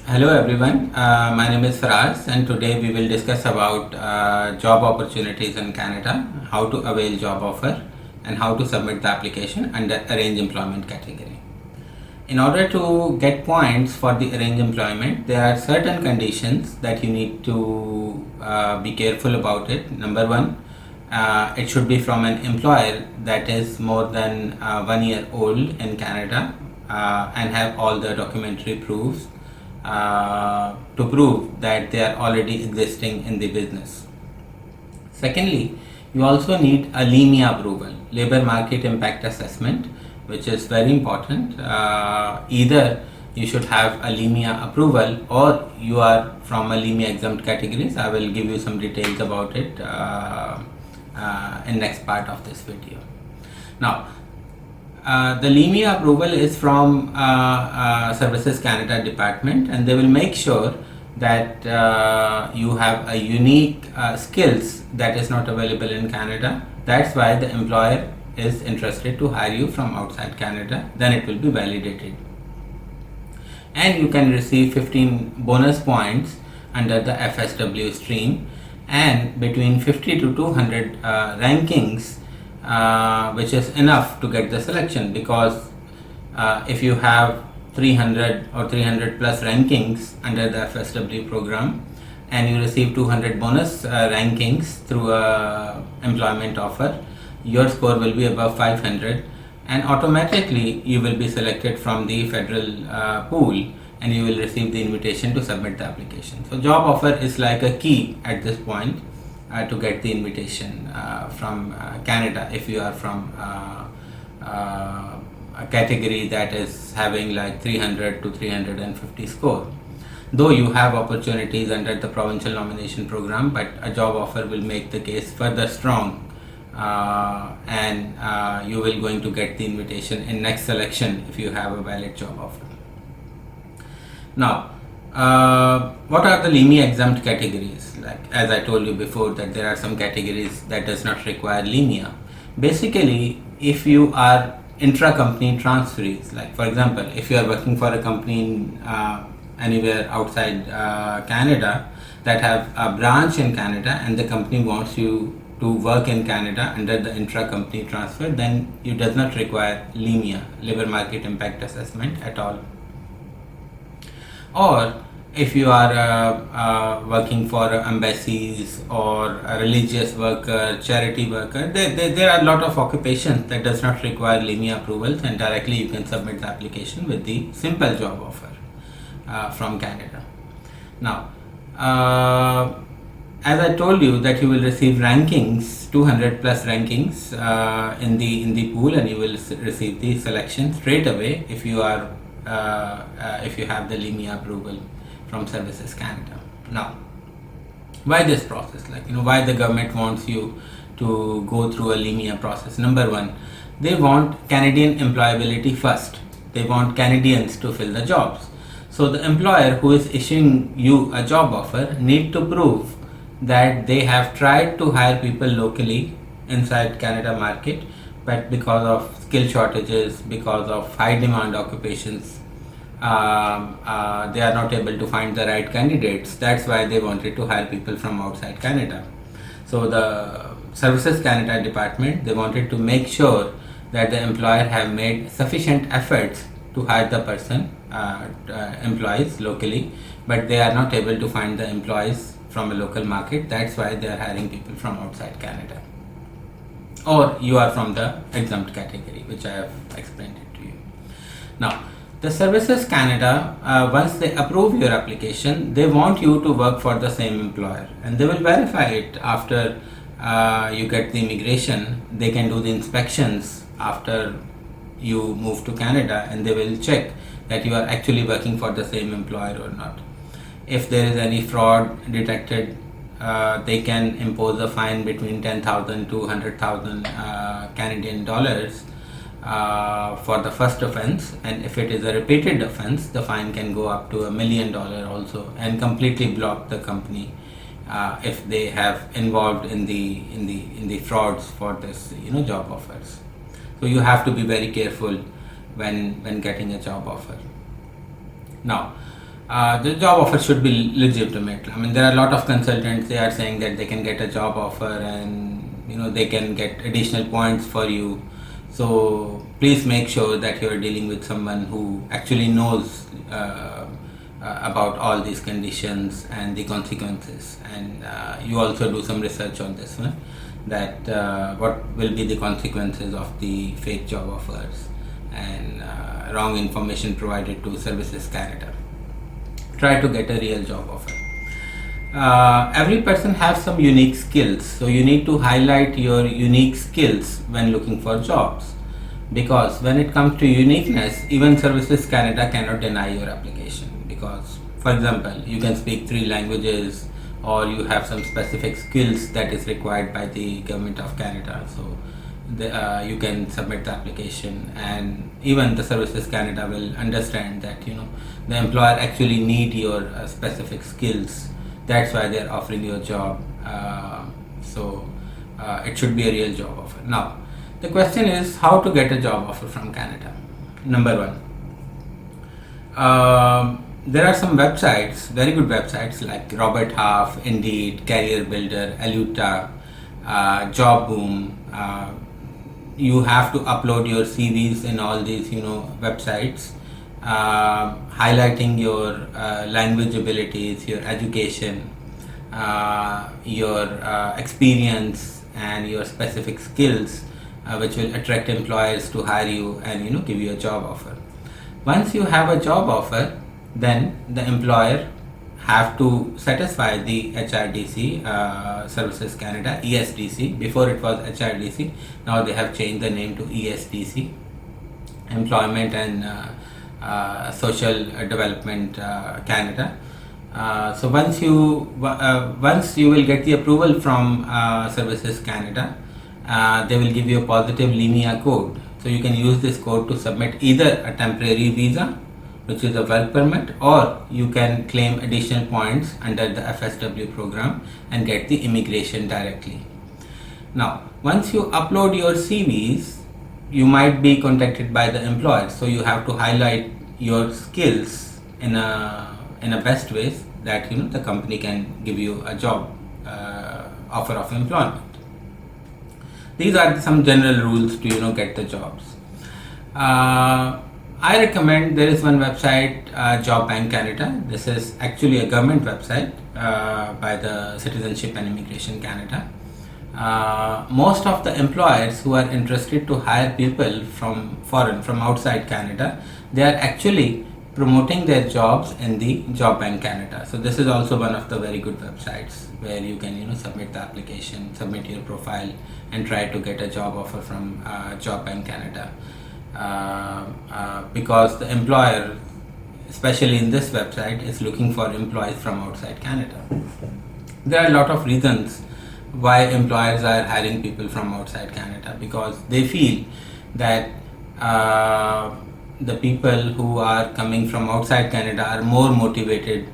Hello everyone, my name is Faraz and today we will discuss about job opportunities in Canada, how to avail job offer and how to submit the application under arranged employment category. In order to get points for the arranged employment, there are certain conditions that you need to be careful about it. Number one, it should be from an employer that is more than 1 year old in Canada and have all the documentary proofs to prove that they are already existing in the business. Secondly, you also need a LEMIA approval, Labor Market Impact Assessment, which is very important. Either you should have a LEMIA approval or you are from a LEMIA exempt categories. I will give you some details about it in next part of this video. Now, the LEMIA approval is from Services Canada department, and they will make sure that you have a unique skills that is not available in Canada. That's why the employer is interested to hire you from outside Canada. Then it will be validated, and you can receive 15 bonus points under the FSW stream and between 50 to 200 rankings, which is enough to get the selection, because if you have 300 or 300 plus rankings under the FSW program and you receive 200 bonus rankings through a employment offer, your score will be above 500 and automatically you will be selected from the federal pool and you will receive the invitation to submit the application. So job offer is like a key at this point to get the invitation from Canada if you are from a category that is having like 300 to 350 score. Though you have opportunities under the provincial nomination program, but a job offer will make the case further strong and you will going to get the invitation in next selection if you have a valid job offer. Now, what are the LEMIA exempt categories? Like as I told you before, that there are some categories that does not require LEMIA. Basically, if you are intra-company transferees, like for example, if you are working for a company in anywhere outside Canada that have a branch in Canada and the company wants you to work in Canada under the intra-company transfer, then you does not require LEMIA, Labor Market Impact Assessment, at all. Or if you are working for embassies or a religious worker, charity worker, there are a lot of occupations that does not require LEMIA approvals, and directly you can submit the application with the simple job offer from Canada. Now, as I told you that you will receive rankings, 200 plus rankings in the pool, and you will receive the selection straight away if you are if you have the LEMIA approval from Services Canada. Now, why this process? Like, why the government wants you to go through a LEMIA process? Number one, they want Canadian employability first. They want Canadians to fill the jobs. So the employer who is issuing you a job offer need to prove that they have tried to hire people locally inside Canada market, but because of skill shortages, because of high demand occupations, they are not able to find the right candidates. That's why they wanted to hire people from outside Canada. So the Services Canada department, they wanted to make sure that the employer have made sufficient efforts to hire the person, employees locally, but they are not able to find the employees from a local market. That's why they are hiring people from outside Canada. Or you are from the exempt category, which I have explained it to you. Now, the Services Canada, once they approve your application, they want you to work for the same employer, and they will verify it after you get the immigration. They can do the inspections after you move to Canada, and they will check that you are actually working for the same employer or not. If there is any fraud detected, they can impose a fine between 10,000 to 100,000 Canadian dollars for the first offense, and if it is a repeated offense, the fine can go up to $1 million also, and completely block the company if they have involved in the frauds for this job offers. So you have to be very careful when getting a job offer. Now, The job offer should be legitimate. I mean, there are a lot of consultants, they are saying that they can get a job offer and they can get additional points for you. So please make sure that you are dealing with someone who actually knows about all these conditions and the consequences, and you also do some research on this one, that what will be the consequences of the fake job offers and wrong information provided to Services Canada. Try to get a real job offer. Every person has some unique skills, so you need to highlight your unique skills when looking for jobs, because when it comes to uniqueness, even Services Canada cannot deny your application. Because, for example, you can speak 3 languages, or you have some specific skills that is required by the Government of Canada, so you can submit the application, and even the Services Canada will understand that the employer actually need your specific skills. That's why they're offering you a job. So it should be a real job offer. Now the question is how to get a job offer from Canada. Number 1, there are some websites, very good websites like Robert Half, Indeed, Career Builder, Aluta, Job Boom. You have to upload your CVs in all these websites, highlighting your language abilities, your education, your experience, and your specific skills, which will attract employers to hire you and give you a job offer. Once you have a job offer, then the employer have to satisfy the HRDC, Services Canada, ESDC. Before it was HRDC, now they have changed the name to ESDC, Employment and Social Development Canada. So once you will get the approval from Services Canada, they will give you a positive LIMIA code. So you can use this code to submit either a temporary visa, which is a work permit, or you can claim additional points under the FSW program and get the immigration directly. Now, once you upload your CVs, you might be contacted by the employer, so you have to highlight your skills in a best ways that the company can give you a job offer of employment. These are some general rules to get the jobs. I recommend, there is one website, Job Bank Canada. This is actually a government website by the Citizenship and Immigration Canada. Most of the employers who are interested to hire people from outside Canada, they are actually promoting their jobs in the Job Bank Canada. So this is also one of the very good websites where you can submit the application, submit your profile, and try to get a job offer from Job Bank Canada. Because the employer, especially in this website, is looking for employees from outside Canada. There are a lot of reasons why employers are hiring people from outside Canada, because they feel that the people who are coming from outside Canada are more motivated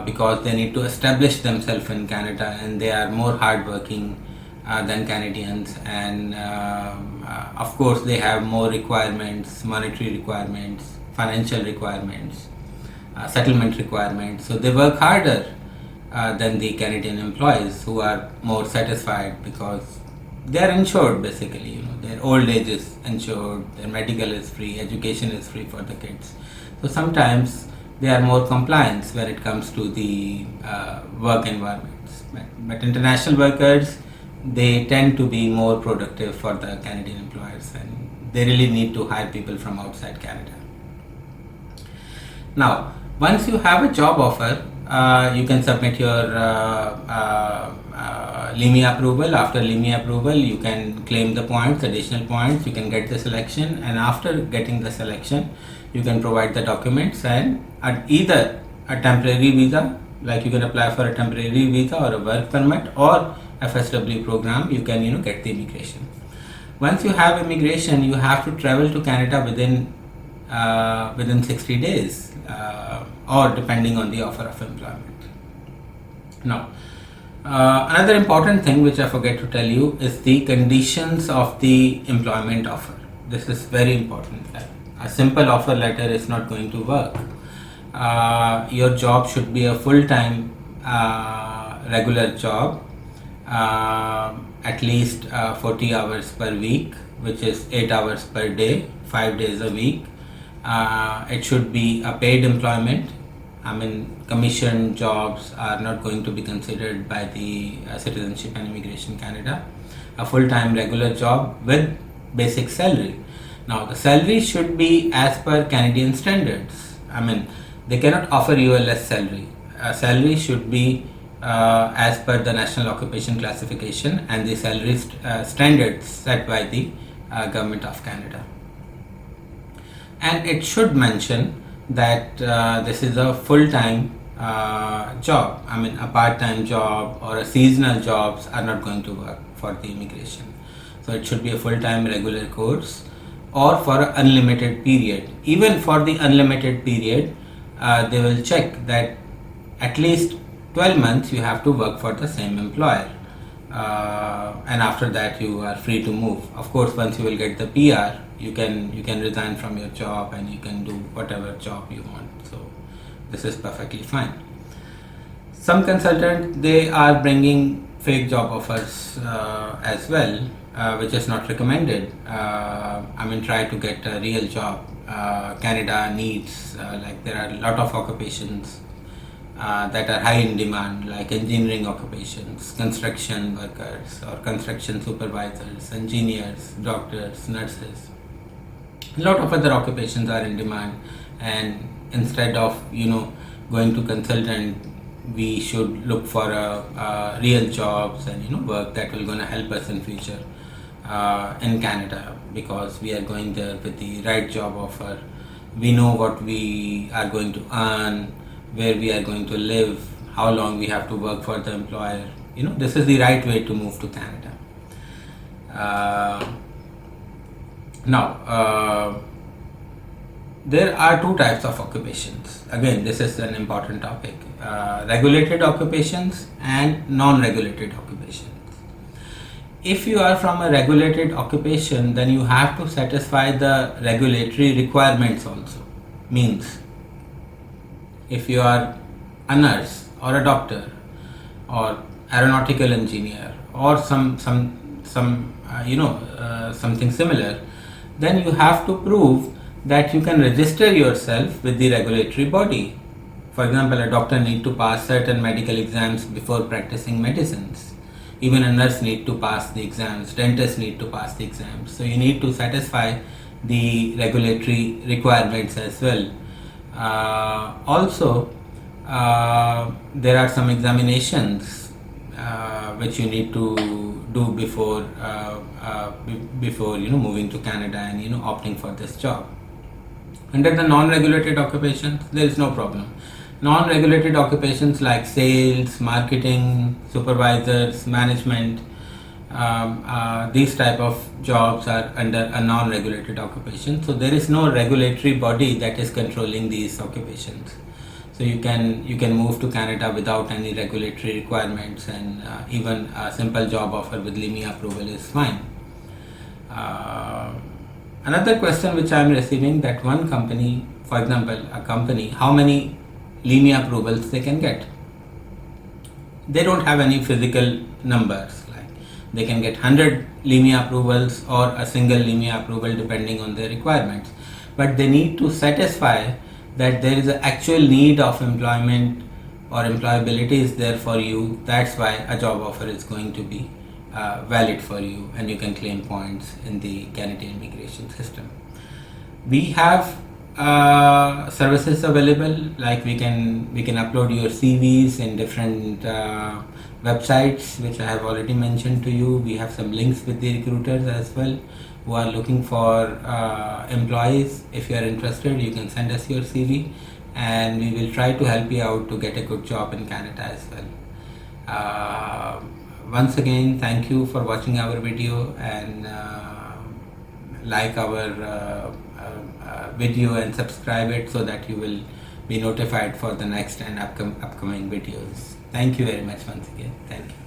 because they need to establish themselves in Canada, and they are more hardworking than Canadians, and of course they have more requirements, monetary requirements, financial requirements, settlement requirements, so they work harder than the Canadian employees, who are more satisfied because they are insured basically. Their old age is insured, their medical is free, education is free for the kids, so sometimes they are more compliant when it comes to the work environments. But international workers, they tend to be more productive for the Canadian employers, and they really need to hire people from outside Canada. Now, once you have a job offer, you can submit your LIMIA approval. After LIMIA approval, you can claim the points, additional points, you can get the selection, and after getting the selection, you can provide the documents and either a temporary visa, like you can apply for a temporary visa or a work permit, or FSW program, you can get the immigration. Once you have immigration, you have to travel to Canada within 60 days or depending on the offer of employment. Now, another important thing which I forget to tell you is the conditions of the employment offer. This is very important. A simple offer letter is not going to work. Your job should be a full-time regular job, at least 40 hours per week, which is 8 hours per day, 5 days a week. It should be a paid employment. I mean, commission jobs are not going to be considered by the Citizenship and Immigration Canada. A full-time regular job with basic salary. Now, the salary should be as per Canadian standards. I mean, they cannot offer you a less salary. Salary should be as per the National Occupation Classification and the salary standards set by the Government of Canada. And it should mention that this is a full-time job. I mean, a part-time job or a seasonal jobs are not going to work for the immigration. So it should be a full-time regular course or for an unlimited period. Even for the unlimited period, they will check that at least 12 months you have to work for the same employer. And after that you are free to move. Of course, once you will get the PR, you can resign from your job and you can do whatever job you want. So this is perfectly fine. Some consultants, they are bringing fake job offers as well, which is not recommended. I mean, try to get a real job. Canada needs, like there are a lot of occupations that are high in demand, like engineering occupations, construction workers or construction supervisors, engineers, doctors, nurses. A lot of other occupations are in demand, and instead of going to consultant, we should look for real jobs and work that will gonna help us in future in Canada, because we are going there with the right job offer. We know what we are going to earn, where we are going to live, how long we have to work for the employer. This is the right way to move to Canada. Now, there are two types of occupations. Again, this is an important topic. Regulated occupations and non-regulated occupations. If you are from a regulated occupation, then you have to satisfy the regulatory requirements also. Means, if you are a nurse or a doctor or aeronautical engineer or something similar, then you have to prove that you can register yourself with the regulatory body. For example, a doctor need to pass certain medical exams before practicing medicines. Even a nurse need to pass the exams, dentists need to pass the exams. So you need to satisfy the regulatory requirements as well. Also, there are some examinations which you need to do before moving to Canada and opting for this job. Under the non-regulated occupations, there is no problem. Non-regulated occupations like sales, marketing, supervisors, management, these type of jobs are under a non-regulated occupation. So there is no regulatory body that is controlling these occupations. So you can move to Canada without any regulatory requirements, and even a simple job offer with LIMI approval is fine. Another question which I am receiving, that one company, for example, a company, how many LIMI approvals they can get? They don't have any physical numbers. Like they can get 100 LIMI approvals or a single LIMI approval depending on their requirements. But they need to satisfy that there is an actual need of employment or employability is there for you. That's why a job offer is going to be valid for you, and you can claim points in the Canadian immigration system. We have services available, like we can upload your CVs in different websites which I have already mentioned to you. We have some links with the recruiters as well who are looking for employees. If you are interested, you can send us your CV and we will try to help you out to get a good job in Canada as well. Once again, thank you for watching our video, and like our video and subscribe it so that you will be notified for the next and upcoming videos. Thank you very much once again. Thank you.